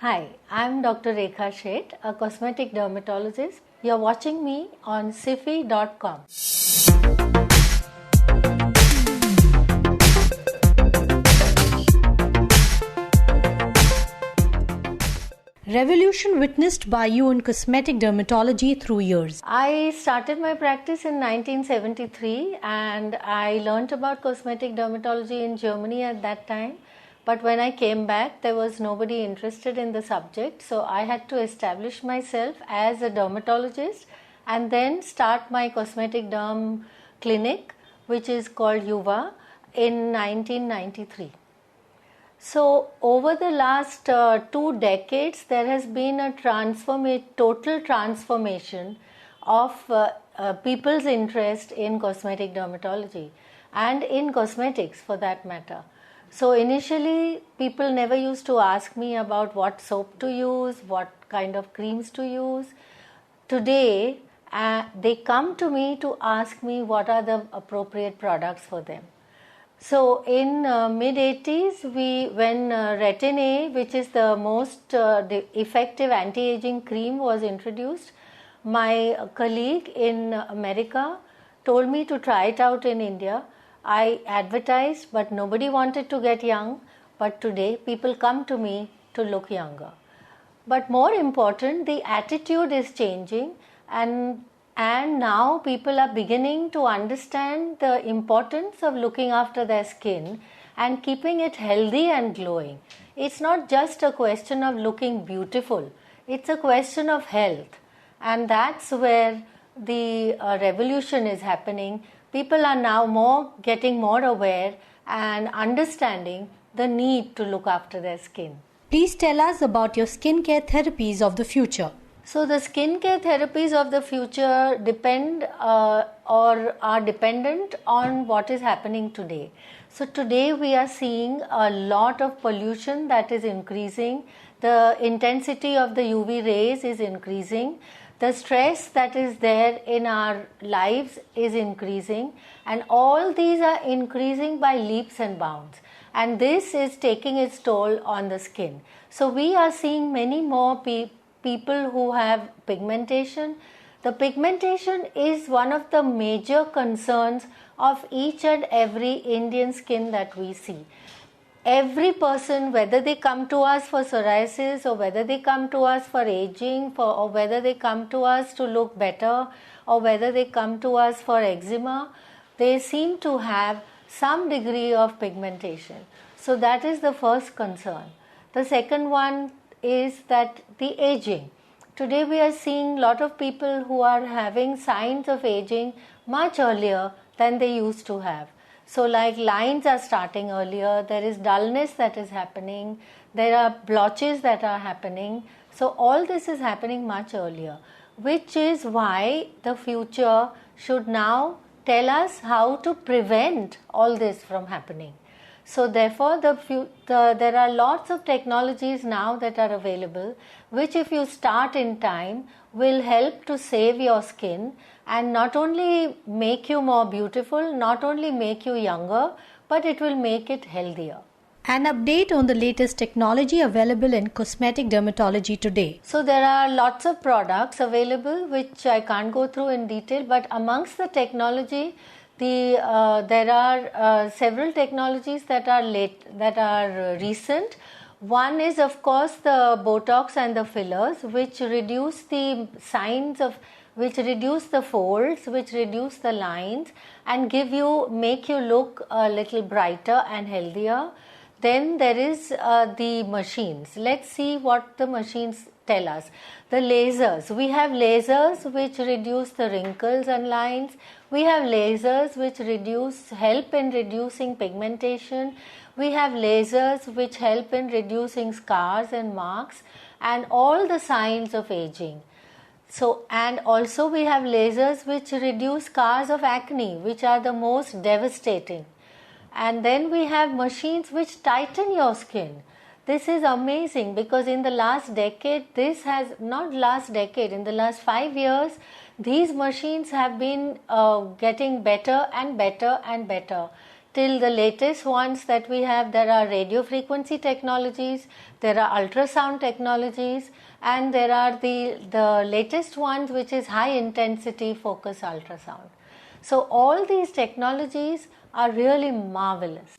Hi, I'm Dr. Rekha Sheth, a cosmetic dermatologist. You're watching me on Sify.com. Revolution witnessed by you in cosmetic dermatology through years. I started my practice in 1973 and I learnt about cosmetic dermatology in Germany at that time. But when I came back, there was nobody interested in the subject. So I had to establish myself as a dermatologist and then start my cosmetic derm clinic, which is called UVA, in 1993. So over the last 2 decades, there has been a total transformation of people's interest in cosmetic dermatology and in cosmetics for that matter. So initially, people never used to ask me about what soap to use, what kind of creams to use. Today, they come to me to ask me what are the appropriate products for them. So in mid-80s, when Retin-A, which is the most effective anti-aging cream, was introduced, my colleague in America told me to try it out in India. I advertised, but nobody wanted to get young. But today, people come to me to look younger. But more important, the attitude is changing, and now people are beginning to understand the importance of looking after their skin and keeping it healthy and glowing. It's not just a question of looking beautiful, it's a question of health. And that's where the revolution is happening. People are now getting more aware and understanding the need to look after their skin. Please tell us about your skincare therapies of the future. So the skincare therapies of the future depend or are dependent on what is happening today. So today we are seeing a lot of pollution that is increasing. The intensity of the UV rays is increasing. The stress that is there in our lives is increasing, and all these are increasing by leaps and bounds, and this is taking its toll on the skin. So we are seeing many more people who have pigmentation. The pigmentation is one of the major concerns of each and every Indian skin that we see. Every person, whether they come to us for psoriasis or whether they come to us for aging or whether they come to us to look better or whether they come to us for eczema, they seem to have some degree of pigmentation. So that is the first concern. The second one is that the aging. Today we are seeing a lot of people who are having signs of aging much earlier than they used to have. So like lines are starting earlier, there is dullness that is happening, there are blotches that are happening. So all this is happening much earlier, which is why the future should now tell us how to prevent all this from happening. So therefore there are lots of technologies now that are available, which if you start in time will help to save your skin and not only make you more beautiful, not only make you younger, but it will make it healthier. An update on the latest technology available in cosmetic dermatology today. So there are lots of products available which I can't go through in detail, but amongst the technology, there are several technologies that are recent. One is of course the Botox and the fillers, which reduce the which reduce the folds, which reduce the lines and make you look a little brighter and healthier. Then there is the machines. Let's see what the machines tell us. The lasers. We have lasers which reduce the wrinkles and lines. We have lasers which help in reducing pigmentation. We have lasers which help in reducing scars and marks and all the signs of aging. So, and also we have lasers which reduce scars of acne, which are the most devastating. And then we have machines which tighten your skin. This is amazing because in the last decade, in the last 5 years, these machines have been getting better and better and better. till the latest ones that we have. There are radio frequency technologies, there are ultrasound technologies, and there are the latest ones, which is high intensity focus ultrasound. So all these technologies are really marvelous.